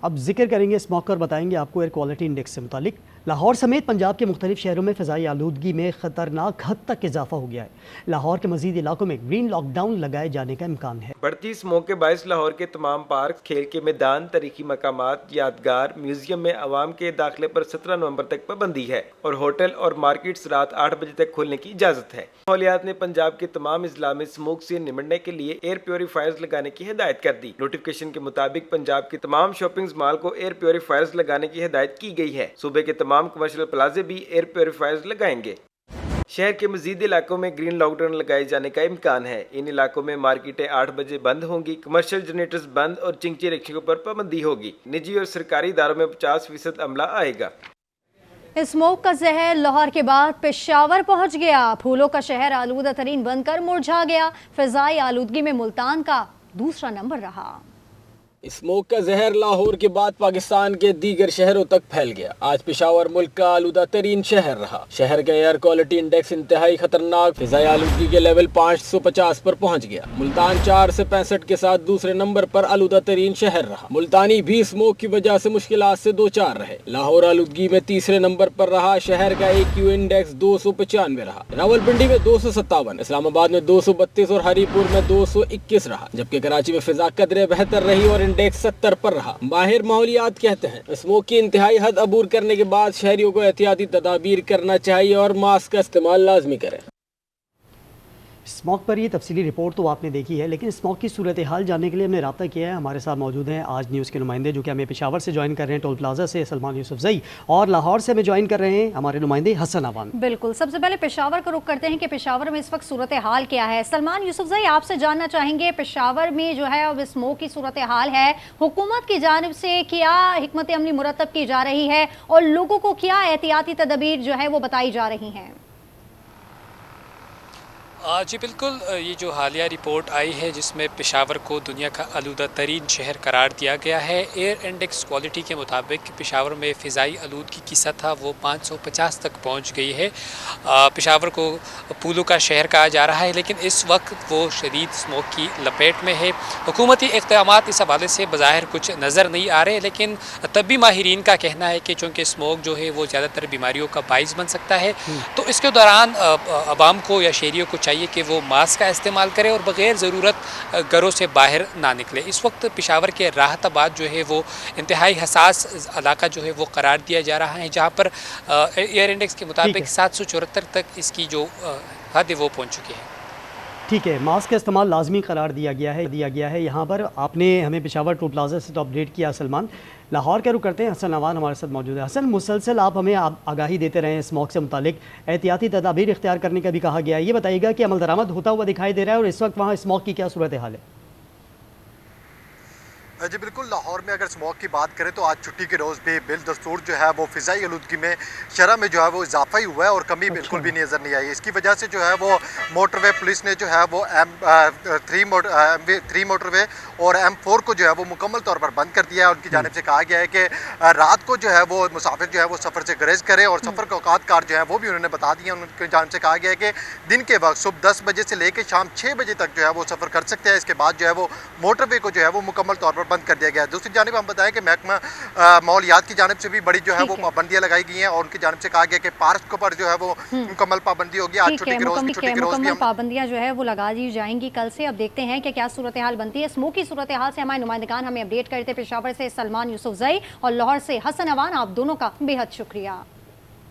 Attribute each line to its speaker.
Speaker 1: اب ذکر کریں گے اس موقع پر بتائیں گے آپ کو ایئر کوالٹی انڈیکس سے متعلق۔ لاہور سمیت پنجاب کے مختلف شہروں میں فضائی آلودگی میں خطرناک حد تک اضافہ ہو گیا ہے۔ لاہور کے مزید علاقوں میں گرین لاک ڈاؤن لگائے جانے کا امکان ہے۔
Speaker 2: بڑھتی اسموگ کے باعث لاہور کے تمام پارک، کھیل کے میدان، تاریخی مقامات، یادگار، میوزیم میں عوام کے داخلے پر 17 نومبر تک پابندی ہے اور ہوٹل اور مارکیٹس رات 8 بجے تک کھولنے کی اجازت ہے۔ ماحولیات نے پنجاب کے تمام اضلاع میں اسموگ سے نمٹنے کے لیے ایئر پیوریفائرز لگانے کی ہدایت کر دی۔ نوٹیفکیشن کے مطابق پنجاب کے تمام شاپنگ مال کو ایئر پیوریفائرز لگانے کی ہدایت کی گئی ہے۔ صوبے کے تمام کمرشل پلازے بھی ایئر پیوریفائرز لگائیں گے۔ شہر کے مزید علاقوں میں گرین لاک ڈاؤن لگائے جانے کا امکان ہے۔ ان علاقوں میں مارکیٹیں 8 بجے بند ہوں گی، کمرشل جنریٹرز بند اور چنگچی رکشوں پر پابندی ہوگی۔ نجی اور سرکاری اداروں میں 50% عملہ آئے گا۔
Speaker 3: اسموگ کا زہر لاہور کے بعد پشاور پہنچ گیا۔ پھولوں کا شہر آلودہ ترین بن کر مرجھا گیا۔ فضائی آلودگی میں ملتان کا دوسرا نمبر رہا۔
Speaker 4: اسموگ کا زہر لاہور کے بعد پاکستان کے دیگر شہروں تک پھیل گیا۔ آج پشاور ملک کا آلودہ ترین شہر رہا۔ شہر کا ایئر کوالٹی انڈیکس انتہائی خطرناک فضائی آلودگی کے لیول 550 پر پہنچ گیا۔ ملتان 4 سے 65 کے ساتھ دوسرے نمبر پر آلودہ ترین شہر رہا۔ ملتانی بھی اسموگ کی وجہ سے مشکلات سے دوچار رہے۔ لاہور آلودگی میں تیسرے نمبر پر رہا۔ شہر کا AQ انڈیکس 295 رہا۔ راولپنڈی میں 257، اسلام آباد میں 232 اور ہری پور میں 221 رہا، جبکہ کراچی میں فضا قدرے بہتر رہی اور انڈیکس 70 پر رہا۔ ماہر ماحولیات کہتے ہیں اسموگ کی انتہائی حد عبور کرنے کے بعد شہریوں کو احتیاطی تدابیر کرنا چاہیے اور ماسک کا استعمال لازمی کریں۔
Speaker 1: اسموگ پر یہ تفصیلی رپورٹ تو آپ نے دیکھی ہے، لیکن اسموگ کی صورتحال جاننے کے لیے ہم نے رابطہ کیا ہے۔ ہمارے ساتھ موجود ہیں آج نیوز کے نمائندے جو کہ ہمیں پشاور سے جوائن کر رہے ہیں، ٹول پلازا سے سلمان یوسفزئی، اور لاہور سے ہمیں جوائن کر رہے ہیں ہمارے نمائندے حسن عوان۔
Speaker 3: بالکل، سب سے پہلے پشاور کو رخ کرتے ہیں کہ پشاور میں اس وقت صورتحال کیا ہے۔ سلمان یوسفزئی، آپ سے جاننا چاہیں گے پشاور میں جو ہے اب اسموگ کی صورتحال ہے، حکومت کی جانب سے کیا حکمت عملی مرتب کی جا رہی ہے اور لوگوں کو کیا احتیاطی تدابیر جو ہے وہ بتائی جا رہی ہیں؟
Speaker 5: جی بالکل، یہ جو حالیہ رپورٹ آئی ہے جس میں پشاور کو دنیا کا آلودہ ترین شہر قرار دیا گیا ہے، ایئر انڈیکس کوالٹی کے مطابق پشاور میں فضائی آلودگی کی سطح وہ 550 تک پہنچ گئی ہے۔ پشاور کو پھولوں کا شہر کہا جا رہا ہے، لیکن اس وقت وہ شدید اسموگ کی لپیٹ میں ہے۔ حکومتی اقدامات اس حوالے سے بظاہر کچھ نظر نہیں آ رہے، لیکن طبی ماہرین کا کہنا ہے کہ چونکہ اسموگ جو ہے وہ زیادہ تر بیماریوں کا باعث بن سکتا ہے، تو اس کے دوران عوام کو یا شہریوں کو چاہیے کہ وہ ماسک کا استعمال کرے اور بغیر ضرورت گھروں سے باہر نہ نکلے۔ اس وقت پشاور کے راحت آباد جو ہے وہ انتہائی حساس علاقہ جو ہے وہ قرار دیا جا رہا ہے، جہاں پر ایئر انڈیکس کے مطابق 774 تک اس کی جو حد ہے وہ پہنچ چکی ہے۔
Speaker 1: ٹھیک ہے، ماسک کا استعمال لازمی قرار دیا گیا ہے یہاں پر۔ آپ نے ہمیں پشاور ٹول پلازا سے تو اپڈیٹ کیا سلمان۔ لاہور کے رخ کرتے ہیں، حسن عوان ہمارے ساتھ موجود ہے۔ حسن، مسلسل آپ ہمیں آگاہی دیتے رہے ہیں اسموگ سے متعلق، احتیاطی تدابیر اختیار کرنے کا بھی کہا گیا ہے، یہ بتائیے گا کہ عمل درآمد ہوتا ہوا دکھائی دے رہا ہے اور اس وقت وہاں اسموگ کی کیا صورتحال ہے؟
Speaker 6: جی بالکل، لاہور میں اگر اسموگ کی بات کریں تو آج چھٹی کے روز بھی بالدستور جو ہے وہ فضائی آلودگی میں شرح میں جو ہے وہ اضافہ ہی ہوا ہے اور کمی بالکل بھی نظر نہیں آئی۔ اس کی وجہ سے جو ہے وہ موٹر وے پولیس نے جو ہے وہ M3 موٹر وے اور M4 کو جو ہے وہ مکمل طور پر بند کر دیا ہے۔ ان کی جانب سے کہا گیا ہے کہ رات کو جو ہے وہ مسافر جو ہے وہ سفر سے گریز کرے اور سفر کے اوقات کار جو ہے وہ بھی انہوں نے بتا دیے۔ ان کی جانب سے کہا گیا ہے کہ دن کے وقت صبح 10 بجے سے لے کے شام 6 بجے تک جو ہے وہ سفر کر سکتے ہیں۔ اس کے بعد جو ہے وہ موٹر وے کو جو ہے وہ مکمل طور پر بند کر دیا گیا ہے۔ دوسری جانب ہم بتائیں کہ محکمہ ماحولیات کی جانب سے بھی بڑی جو ہے وہ پابندیاں لگائی گئی ہیں اور ان کی جانب سے کہا گیا کہ پارک پر جو ہے وہ مکمل پابندی ہوگی۔ آج چھٹی کے روز بھی
Speaker 3: پابندیاں جو ہے وہ لگا دی جائیں گی کل سے۔ اب دیکھتے ہیں کہ کیا صورتحال بنتی ہے۔ اسموگ کی صورتحال سے ہمارے نمائندگان ہمیں اپڈیٹ کرتے، پشاور سے سلمان یوسفزئی اور لاہور سے حسن عوان، آپ دونوں کا بے حد شکریہ۔